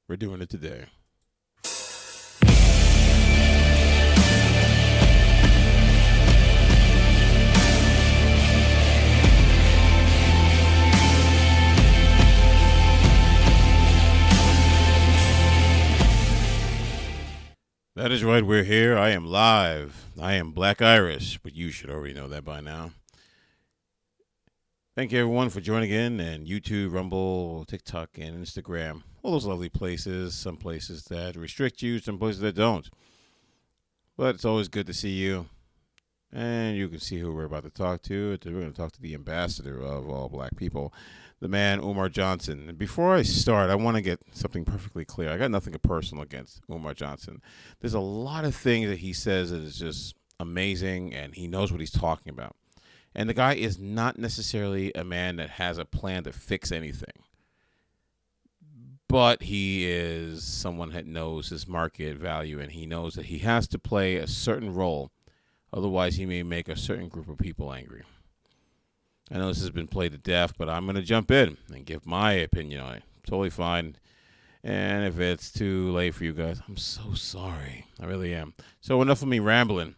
We're doing it today. That is right. We're here. I am live. I am Black Irish, but you should already know that by now. Thank you, everyone, for joining in and YouTube, Rumble, TikTok, and Instagram. All those lovely places. Some places that restrict you, some places that don't. But it's always good to see you. And you can see who we're about to talk to. We're going to talk to the ambassador of all black people, the man, Umar Johnson. And before I start, I want to get something perfectly clear. I got nothing personal against Umar Johnson. There's a lot of things that he says that is just amazing, and he knows what he's talking about. And the guy is not necessarily a man that has a plan to fix anything. But he is someone that knows his market value, and he knows that he has to play a certain role. Otherwise, he may make a certain group of people angry. I know this has been played to death, but I'm going to jump in and give my opinion on it. Totally fine. And if it's too late for you guys, I'm so sorry. I really am. So enough of me rambling.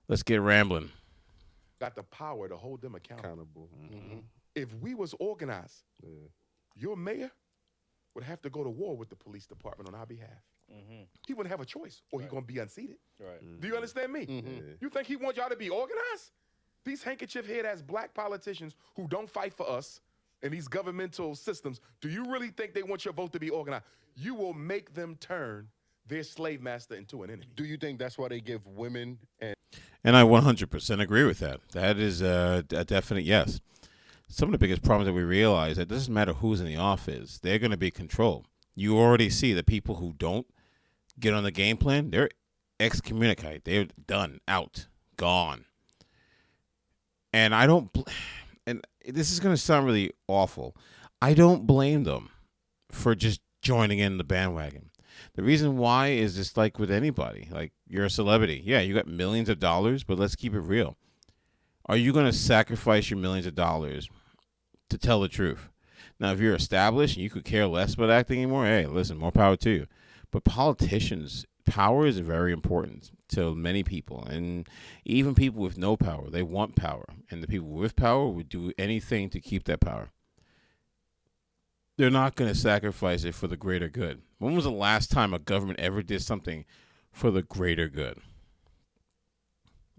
Let's get rambling. Got the power to hold them accountable. Mm-hmm. If we was organized, your mayor would have to go to war with the police department on our behalf. Mm-hmm. He wouldn't have a choice, or he's going to be unseated. Right. Mm-hmm. Do you understand me? Mm-hmm. You think he wants y'all to be organized? These handkerchief head-ass black politicians who don't fight for us in these governmental systems, do you really think they want your vote to be organized? You will make them turn their slave master into an enemy. Do you think that's why they give women And I 100% agree with that. That is a definite yes. Some of the biggest problems that we realize that it doesn't matter who's in the office, they're going to be controlled. You already see the people who don't get on the game plan, they're excommunicated. They're done, out, gone. And I don't, and this is going to sound really awful, I don't blame them for just joining in the bandwagon. The reason why is just like with anybody. Like, you're a celebrity. Yeah, you got millions of dollars, but let's keep it real. Are you going to sacrifice your millions of dollars to tell the truth? Now, if you're established and you could care less about acting anymore, hey, listen, more power to you. But politicians, power is very important to many people. And even people with no power, they want power. And the people with power would do anything to keep that power. They're not going to sacrifice it for the greater good. When was the last time a government ever did something for the greater good?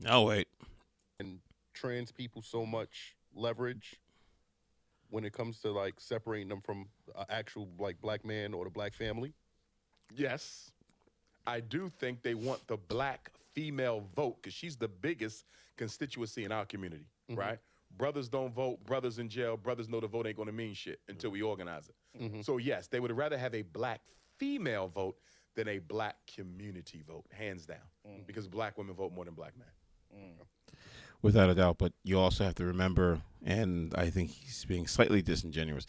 Oh, wait. and trans people so much leverage when it comes to like separating them from an actual like black man or the black family? Yes, I do think they want the black female vote because she's the biggest constituency in our community, right? Brothers don't vote, brothers in jail, brothers know the vote ain't gonna mean shit until we organize it. So yes, they would rather have a black female vote than a black community vote, hands down, because black women vote more than black men. Without a doubt. But you also have to remember, and I think he's being slightly disingenuous,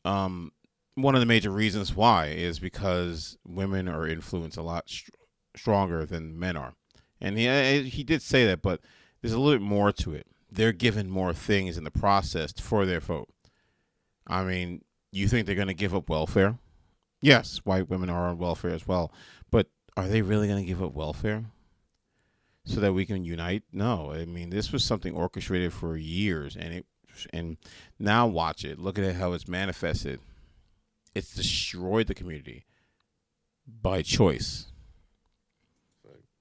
one of the major reasons why is because women are influenced a lot stronger than men are. And he did say that, but there's a little bit more to it. They're given more things in the process for their vote. I mean, you think they're going to give up welfare? Yes, white women are on welfare as well. But are they really going to give up welfare so that we can unite? No. I mean, this was something orchestrated for years, and now watch it. Look at how it's manifested. It's destroyed the community by choice.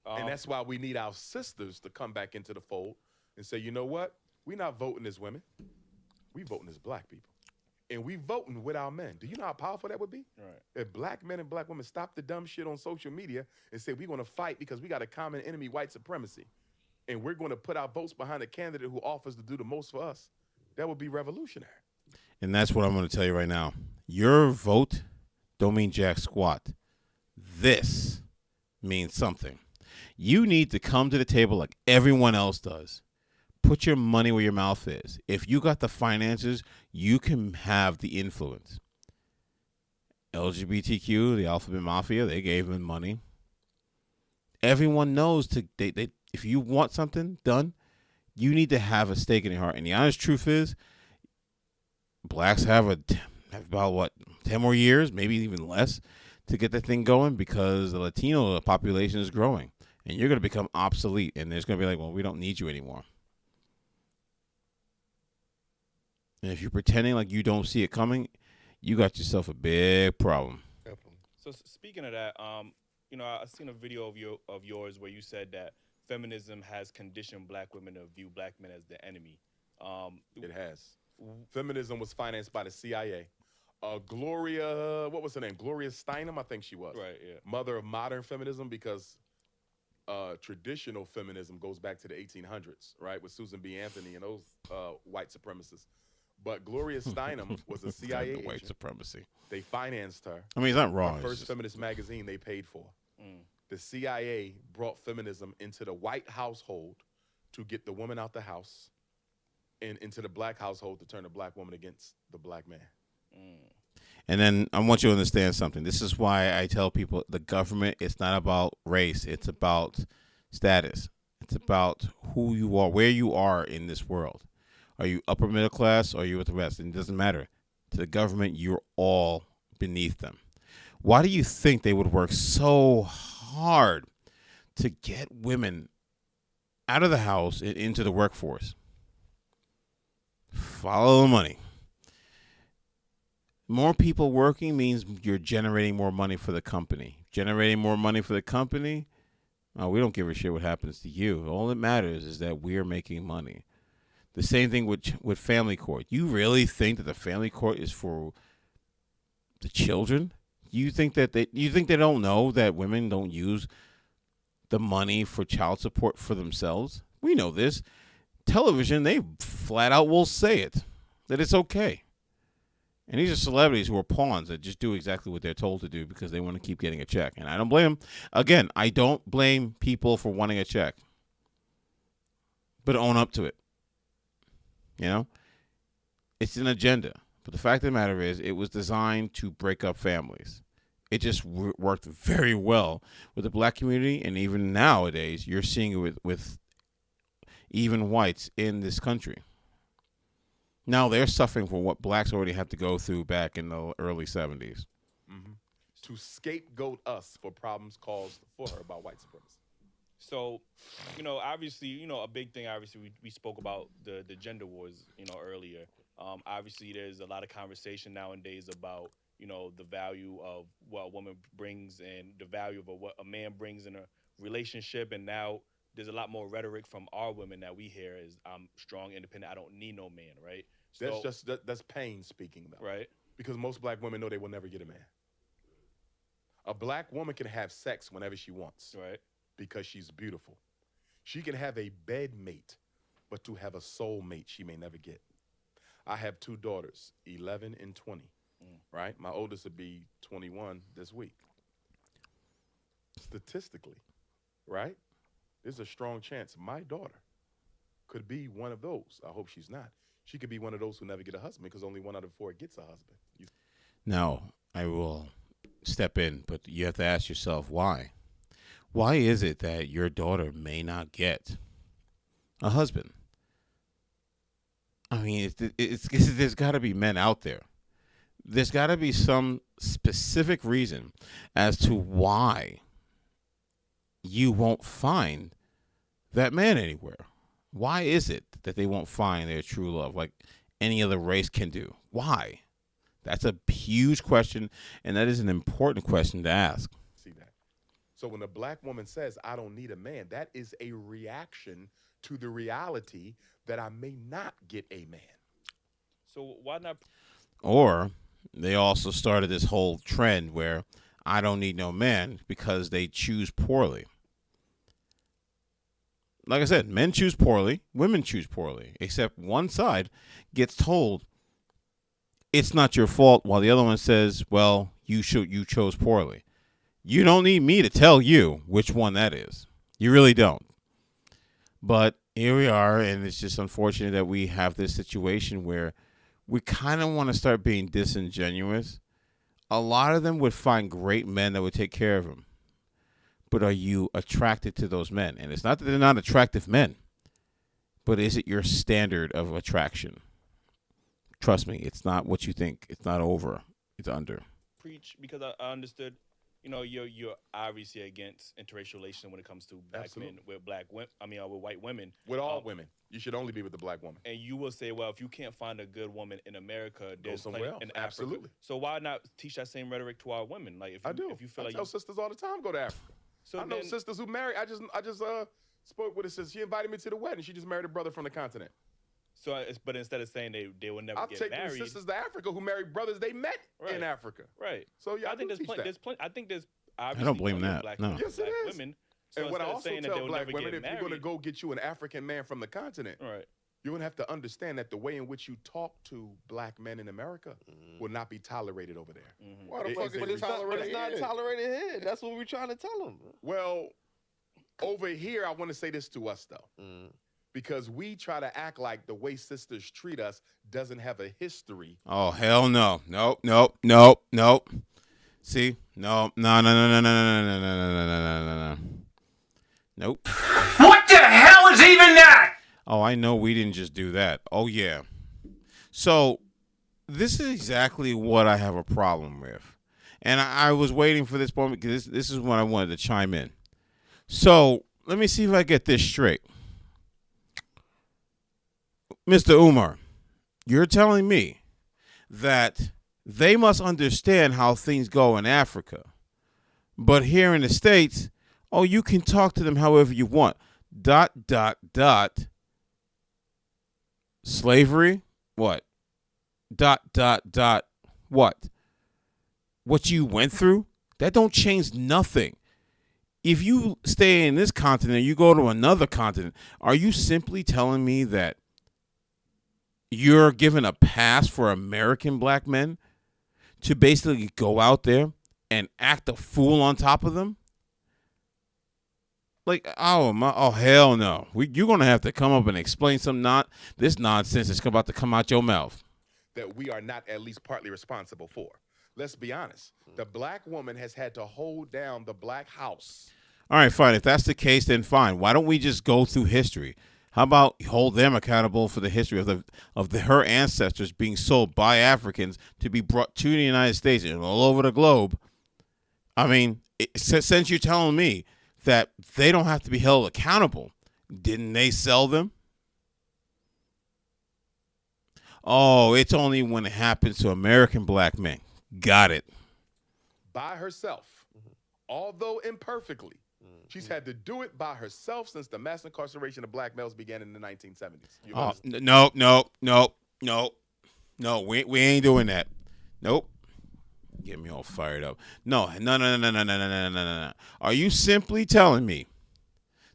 And that's why we need our sisters to come back into the fold and say, you know what? We're not voting as women. We voting as black people. And we voting with our men. Do you know how powerful that would be? Right. If black men and black women stop the dumb shit on social media and say we're going to fight because we got a common enemy, white supremacy, and we're going to put our votes behind a candidate who offers to do the most for us, that would be revolutionary. And that's what I'm going to tell you right now. Your vote don't mean jack squat. This means something. You need to come to the table like everyone else does. Put your money where your mouth is. If you got the finances, you can have the influence. LGBTQ, the Alphabet Mafia, they gave them money. Everyone knows if you want something done, you need to have a stake in your heart. And the honest truth is, blacks have about 10 more years, maybe even less, to get the thing going because the Latino population is growing. And you're going to become obsolete. And there's going to be like, well, we don't need you anymore. And if you're pretending like you don't see it coming, you got yourself a big problem. Definitely. So speaking of that, I seen a video of yours where you said that feminism has conditioned black women to view black men as the enemy. It has. Feminism was financed by the CIA. Gloria, what was her name? Gloria Steinem, I think she was. Right, yeah. Mother of modern feminism, because traditional feminism goes back to the 1800s, right, with Susan B. Anthony and those white supremacists. But Gloria Steinem was a CIA The white agent. supremacy. They financed her. I mean, it's not wrong. Her it's first just- feminist magazine they paid for. The CIA brought feminism into the white household to get the woman out the house, and into the black household to turn the black woman against the black man. And then I want you to understand something. This is why I tell people the government, it's not about race. It's about status. It's about who you are, where you are in this world. Are you upper middle class or are you with the rest? And it doesn't matter. To the government, you're all beneath them. Why do you think they would work so hard to get women out of the house and into the workforce? Follow the money. More people working means you're generating more money for the company. Generating more money for the company, we don't give a shit what happens to you. All that matters is that we're making money. The same thing with family court. You really think that the family court is for the children? You think they don't know that women don't use the money for child support for themselves? We know this. Television, they flat out will say it, that it's okay. And these are celebrities who are pawns that just do exactly what they're told to do because they want to keep getting a check. And I don't blame them. Again, I don't blame people for wanting a check. But own up to it. You know? It's an agenda. But the fact of the matter is, it was designed to break up families. It just worked very well with the black community. And even nowadays, you're seeing it with even whites in this country. Now they're suffering for what blacks already had to go through back in the early 70s. To scapegoat us for problems caused for her by white supremacy. So, obviously, a big thing, obviously, we spoke about the gender wars, earlier. Obviously, there's a lot of conversation nowadays about, the value of what a woman brings and the value of what a man brings in a relationship. And now there's a lot more rhetoric from our women that we hear is, I'm strong, independent, I don't need no man, right? So, That's pain speaking, though. right. Because most black women know they will never get a man. A black woman can have sex whenever she wants. Right. Because she's beautiful. She can have a bed mate, but to have a soul mate, she may never get. I have two daughters, 11 and 20, right? My oldest would be 21 this week. Statistically, right? There's a strong chance my daughter could be one of those. I hope she's not. She could be one of those who never get a husband because only 1 out of 4 gets a husband. Now, I will step in, but you have to ask yourself why. Why is it that your daughter may not get a husband? I mean, there's got to be men out there. There's got to be some specific reason as to why you won't find that man anywhere. Why is it that they won't find their true love like any other race can do? Why? That's a huge question, and that is an important question to ask. See that? So when a black woman says, I don't need a man, that is a reaction to the reality that I may not get a man. So why not? Or they also started this whole trend where I don't need no man because they choose poorly. Like I said, men choose poorly, women choose poorly, except one side gets told it's not your fault while the other one says, well, you chose poorly. You don't need me to tell you which one that is. You really don't. But here we are, and it's just unfortunate that we have this situation where we kind of want to start being disingenuous. A lot of them would find great men that would take care of them. But are you attracted to those men? And it's not that they're not attractive men, but is it your standard of attraction? Trust me, it's not what you think. It's not over. It's under. Preach, because I understood you're obviously against interracial relations when it comes to black Absolutely. men with black women. I mean, with white women. With all women, you should only be with the black woman. And you will say, well, if you can't find a good woman in America, Go there's somewhere plenty else. in Africa. Absolutely. So why not teach that same rhetoric to our women? Like I do. if you feel I like tell sisters all the time, go to Africa. so I know then, sisters who marry. I just spoke with a sister. She invited me to the wedding. She just married a brother from the continent. but instead of saying they will never I've get taken married, sisters to Africa who married brothers they met Right. in Africa. right? So yeah, I think do teach that. there's plenty. I think there's obviously don't blame plenty of that, black no. men, Yes, it black is. women. So And what I instead of also saying that tell they'll black never women, get if you're going to married, go get you an African man from the continent, right? you're going to have to understand that the way in which you talk to black men in America will not be tolerated over there. Why the It fuck is is a it respect- tolerated? It's not here? tolerated here. That's what we're trying to tell them. Well, over here, I want to say this to us, though. Because we try to act like the way sisters treat us doesn't have a history. Oh, hell no. Nope, nope, nope, nope. See? No, no, no, no, no, no, no, no, no, no, no, no, no. Nope. What the hell is even that? Oh, I know we didn't just do that. Oh, yeah. So, this is exactly what I have a problem with. And I was waiting for this moment because this is when I wanted to chime in. So, let me see if I get this straight. Mr. Umar, you're telling me that they must understand how things go in Africa. But here in the States, oh, you can talk to them however you want. ... Slavery? What? ... What? What you went through? That don't change nothing. If you stay in this continent, you go to another continent, are you simply telling me that you're given a pass for American black men to basically go out there and act a fool on top of them? Like, oh hell no. You're going to have to come up and explain this nonsense that's about to come out your mouth. That we are not at least partly responsible for. Let's be honest. The black woman has had to hold down the black house. All right, fine. If that's the case, then fine. Why don't we just go through history? How about hold them accountable for the history of her ancestors being sold by Africans to be brought to the United States and all over the globe? I mean, since you're telling me that they don't have to be held accountable, didn't they sell them? Oh, it's only when it happens to American black men. Got it. By herself, although imperfectly. She's had to do it by herself since the mass incarceration of black males began in the 1970s. Oh, no, we ain't doing that. Nope. Get me all fired up. No. Are you simply telling me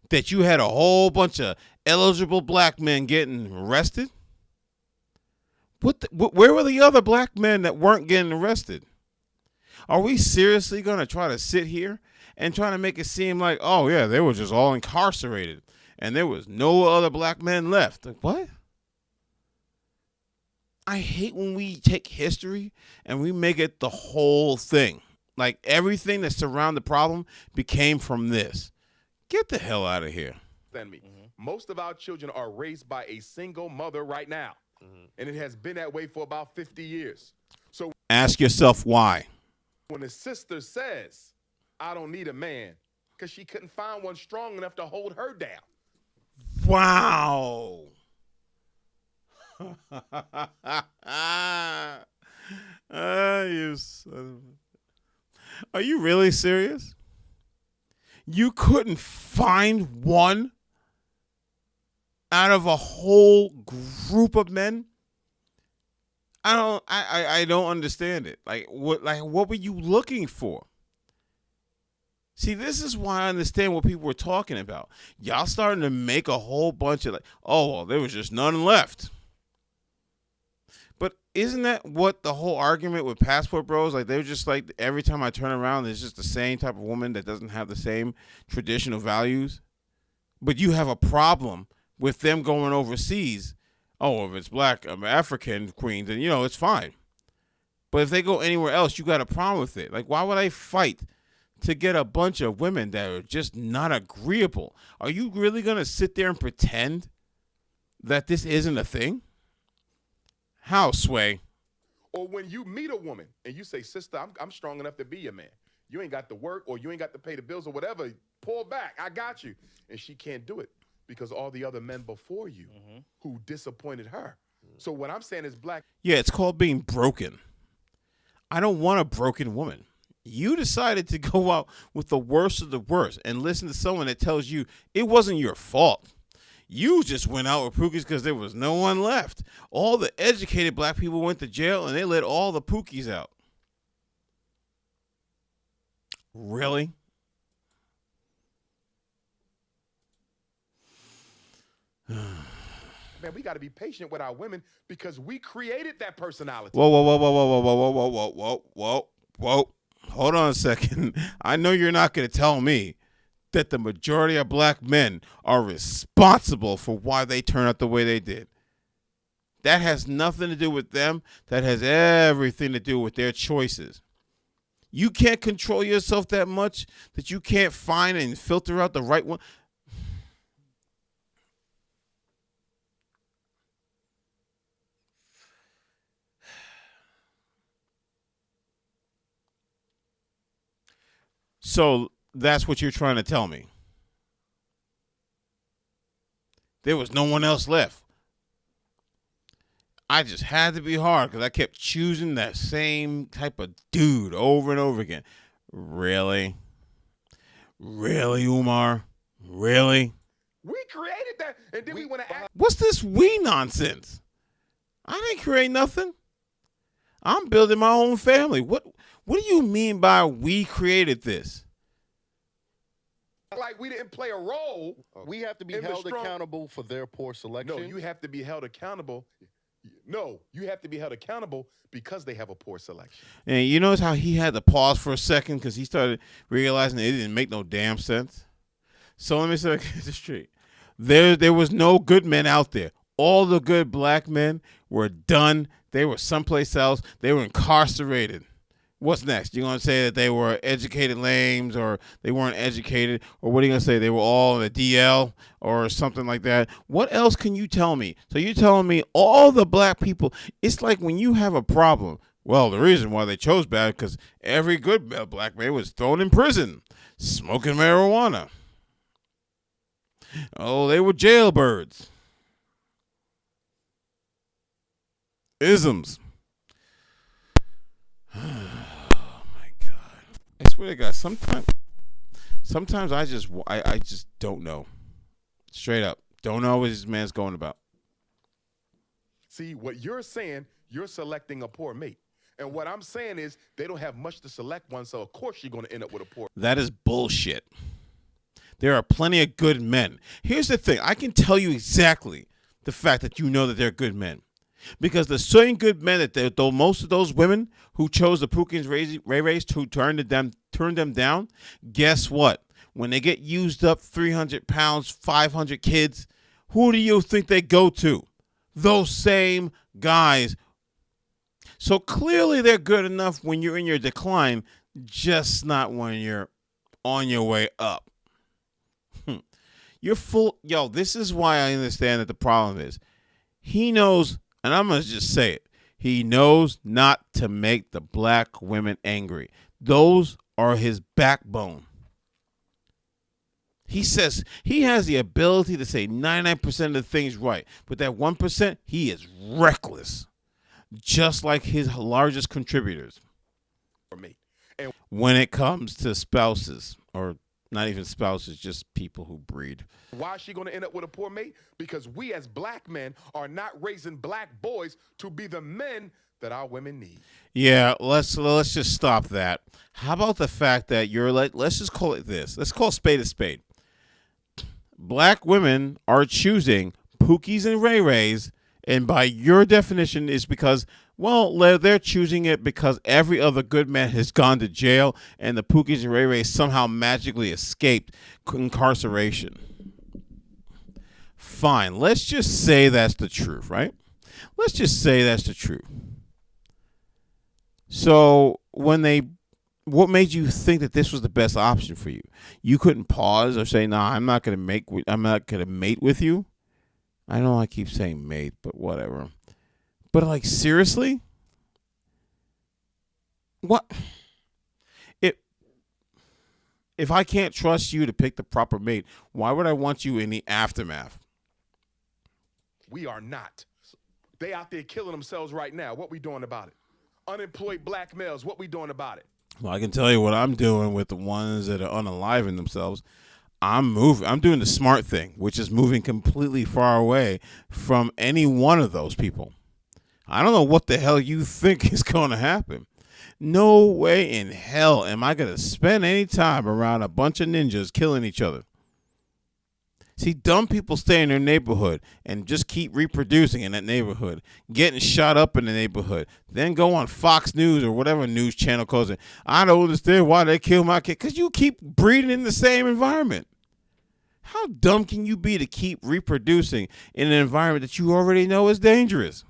that you had a whole bunch of eligible black men getting arrested? Where were the other black men that weren't getting arrested? Are we seriously going to try to sit here and try to make it seem like, oh, yeah, they were just all incarcerated and there was no other black men left? Like, what? I hate when we take history and we make it the whole thing. Like, everything that surrounded the problem became from this. Get the hell out of here. Than me. Most of our children are raised by a single mother right now. And it has been that way for about 50 years. So Ask yourself why. when a sister says, I don't need a man, because she couldn't find one strong enough to hold her down. Wow. You son of a... Are you really serious? You couldn't find one out of a whole group of men? I don't understand it. Like what were you looking for? See, this is why I understand what people were talking about. Y'all starting to make a whole bunch of oh, well, there was just none left. But isn't that what the whole argument with Passport Bros? Like, they're just like, every time I turn around, there's just the same type of woman that doesn't have the same traditional values. But you have a problem with them going overseas. Oh, if it's black African queens, then, it's fine. But if they go anywhere else, you got a problem with it. Like, why would I fight to get a bunch of women that are just not agreeable? Are you really going to sit there and pretend that this isn't a thing? How, Sway? Or when you meet a woman and you say, sister, I'm strong enough to be your man. You ain't got to work or you ain't got to pay the bills or whatever. Pull back. I got you. And she can't do it because all the other men before you who disappointed her. So what I'm saying is black. Yeah, it's called being broken. I don't want a broken woman. You decided to go out with the worst of the worst and listen to someone that tells you it wasn't your fault. You just went out with Pookies because there was no one left. All the educated black people went to jail and they let all the Pookies out. Really? Man, we got to be patient with our women because we created that personality. Whoa, whoa, whoa, whoa, whoa, whoa, whoa, whoa, whoa, whoa, whoa, whoa. Hold on a second. I know you're not going to tell me that the majority of black men are responsible for why they turn out the way they did. That has nothing to do with them. That has everything to do with their choices. You can't control yourself that much that you can't find and filter out the right one. So that's what you're trying to tell me. There was no one else left. I just had to be hard because I kept choosing that same type of dude over and over again. Really? Really, Umar? Really? We created that, and then we want to act. What's this we nonsense? I didn't create nothing. I'm building my own family. What do you mean by we created this? Like we didn't play a role. We have to be In the held strong- accountable for their poor selection. No, you have to be held accountable. No, you have to be held accountable because they have a poor selection. And you notice how he had to pause for a second because he started realizing it didn't make no damn sense. So let me say this straight. There was no good men out there. All the good black men were done. They were someplace else. They were incarcerated. What's next? You're going to say that they were educated lames or they weren't educated? Or what are you going to say? They were all in the DL or something like that? What else can you tell me? So you're telling me all the black people, it's like when you have a problem. Well, the reason why they chose bad because every good black man was thrown in prison, smoking marijuana. Oh, they were jailbirds. Isms. Oh my God! I swear to God, sometimes I just don't know. Straight up, don't know what this man's going about. See, what you're saying, you're selecting a poor mate. And what I'm saying is they don't have much to select one, so of course you're going to end up with a poor. That is bullshit. There are plenty of good men. Here's the thing: I can tell you exactly the fact that you know that they're good men. Because the certain good men that though most of those women who chose the Pookies Ray Rays to turn them down, guess what? When they get used up 300 pounds, 500 kids, who do you think they go to? Those same guys. So clearly they're good enough when you're in your decline, just not when you're on your way up. You're full. Yo, this is why I understand that the problem is he knows. And I'm going to just say it. He knows not to make the black women angry. Those are his backbone. He says he has the ability to say 99% of the things right. But that 1%, he is reckless. Just like his largest contributors. And when it comes to spouses, or not even spouses, just people who breed. why is she going to end up with a poor mate? Because we as black men are not raising black boys to be the men that our women need. Yeah, let's just stop that. How about the fact that let's just call it this. Let's call spade a spade. Black women are choosing Pookies and Ray Rays, and by your definition is because, well, they're choosing it because every other good man has gone to jail and the Pookies and Ray Rays somehow magically escaped incarceration. Fine, let's just say that's the truth, right? Let's just say that's the truth. So what made you think that this was the best option for you? You couldn't pause or say, "Nah, I'm not gonna mate with you." I know I keep saying mate, but whatever. But like seriously, what? If I can't trust you to pick the proper mate, why would I want you in the aftermath? We are not. They out there killing themselves right now. What we doing about it? Unemployed black males, what we doing about it? Well, I can tell you what I'm doing with the ones that are unaliving themselves. I'm doing the smart thing, which is moving completely far away from any one of those people. I don't know what the hell you think is going to happen. No way in hell am I going to spend any time around a bunch of ninjas killing each other. See, dumb people stay in their neighborhood and just keep reproducing in that neighborhood, getting shot up in the neighborhood, then go on Fox News or whatever news channel calls it. I don't understand why they kill my kid, because you keep breeding in the same environment. How dumb can you be to keep reproducing in an environment that you already know is dangerous?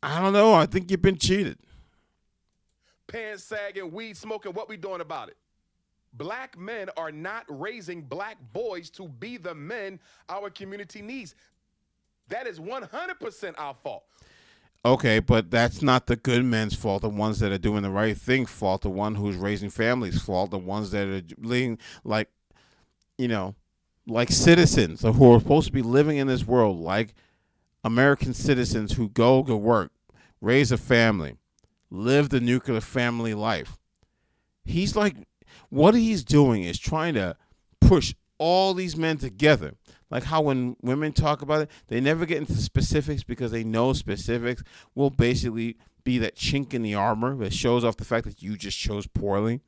I don't know. I think you've been cheated. Pants sagging, weed smoking, what we doing about it? Black men are not raising black boys to be the men our community needs. That is 100% our fault. Okay, but that's not the good men's fault. The ones that are doing the right thing fault. The one who's raising families fault. The ones that are living like citizens who are supposed to be living in this world like American citizens who go to work, raise a family, live the nuclear family life. He's like, what he's doing is trying to push all these men together. Like how when women talk about it, they never get into specifics because they know specifics will basically be that chink in the armor that shows off the fact that you just chose poorly.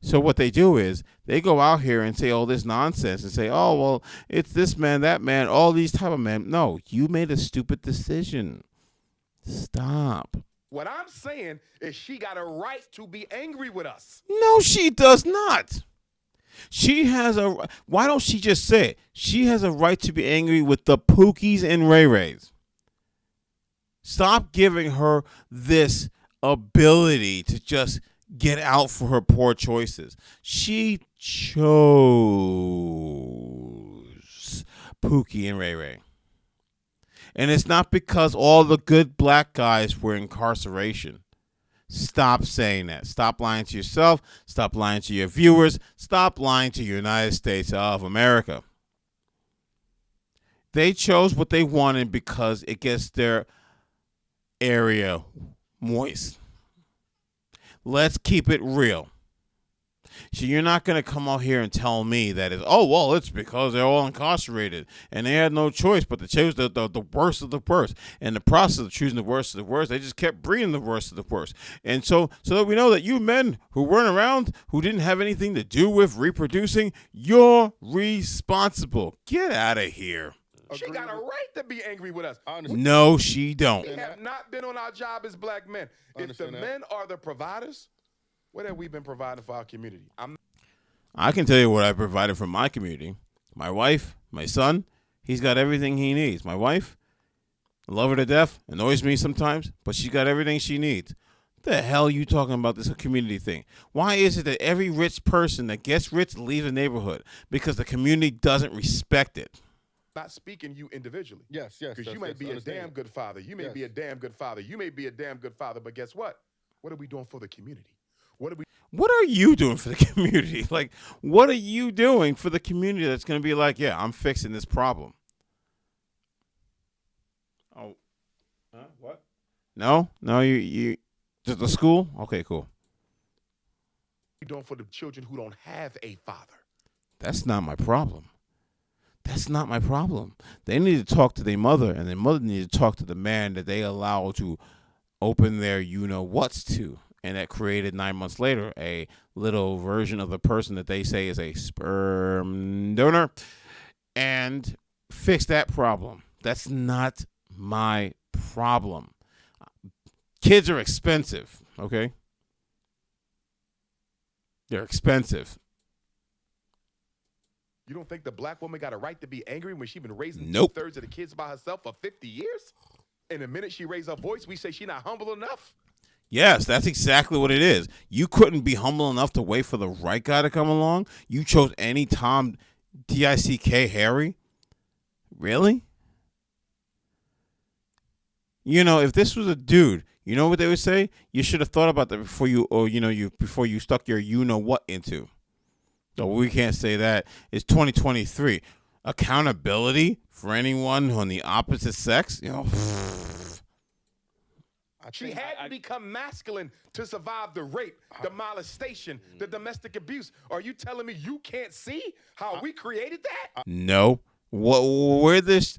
So what they do is they go out here and say all this nonsense and say, oh, well, it's this man, that man, all these type of men. No, you made a stupid decision. Stop. What I'm saying is she got a right to be angry with us. No, she does not. She has a. Why don't she just say it? She has a right to be angry with the Pookies and Ray Rays. Stop giving her this ability to just get out for her poor choices. She chose Pookie and Ray Ray. And it's not because all the good black guys were incarceration. Stop saying that. Stop lying to yourself. Stop lying to your viewers. Stop lying to the United States of America. They chose what they wanted because it gets their area moist. Let's keep it real. So you're not going to come out here and tell me that it's because they're all incarcerated and they had no choice but to choose the worst of the worst. And the process of choosing the worst of the worst, they just kept breeding the worst of the worst. And so that we know that you men who weren't around, who didn't have anything to do with reproducing, you're responsible. Get out of here. She got a right to be angry with us. No, she don't. We have not been on our job as black men. If the men are the providers, what have we been providing for our community? I can tell you what I provided for my community. My wife, my son, he's got everything he needs. My wife, I love her to death, annoys me sometimes, but she's got everything she needs. What the hell are you talking about this community thing? Why is it that every rich person that gets rich leaves a neighborhood? Because the community doesn't respect it. Not speaking you individually. Yes. Because you may be a damn good father. You may be a damn good father. You may be a damn good father, but guess what? What are we doing for the community? What are you doing for the community? Like, what are you doing for the community that's going to be like, yeah, I'm fixing this problem? Oh, what? No, you, just the school? Okay, cool. What are we doing for the children who don't have a father? That's not my problem. That's not my problem. They need to talk to their mother, and their mother needs to talk to the man that they allow to open their you-know-whats to. And that created 9 months later a little version of the person that they say is a sperm donor, and fix that problem. That's not my problem. Kids are expensive, okay? They're expensive. You don't think the black woman got a right to be angry when she's been raising Nope. 2/3 of the kids by herself for 50 years? And the minute she raised her voice, we say she's not humble enough? Yes, that's exactly what it is. You couldn't be humble enough to wait for the right guy to come along. You chose any Tom D-I-C-K Harry. Really? You know, if this was a dude, You know what they would say? You should have thought about that before before you stuck your you know what into. So we can't say that. It's 2023. Accountability for anyone on the opposite sex, She had to become masculine to survive the rape, the molestation, the domestic abuse. Are you telling me you can't see how we created that? No. Where this